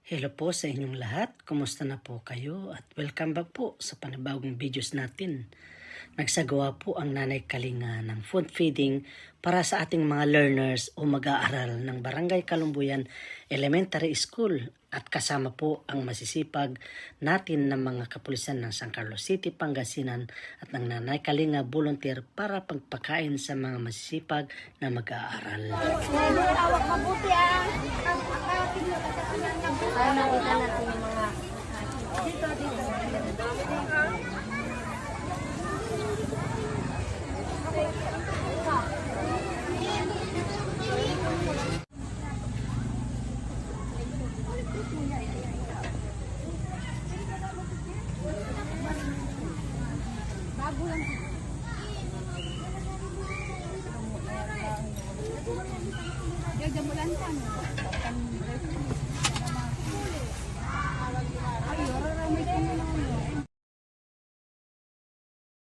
Hello po sa inyong lahat. Kumusta na po kayo? At welcome back po sa panibagong videos natin. Nagsagawa po ang Nanay Kalinga ng food feeding para sa ating mga learners o mag-aaral ng Barangay Kalumbuyan Elementary School at kasama po ang masisipag natin ng mga kapulisan ng San Carlos City, Pangasinan at ng Nanay Kalinga volunteer para pagpakain sa mga masisipag na mag-aaral. Awak mabuti ah. Para nakita natin yung mga dito.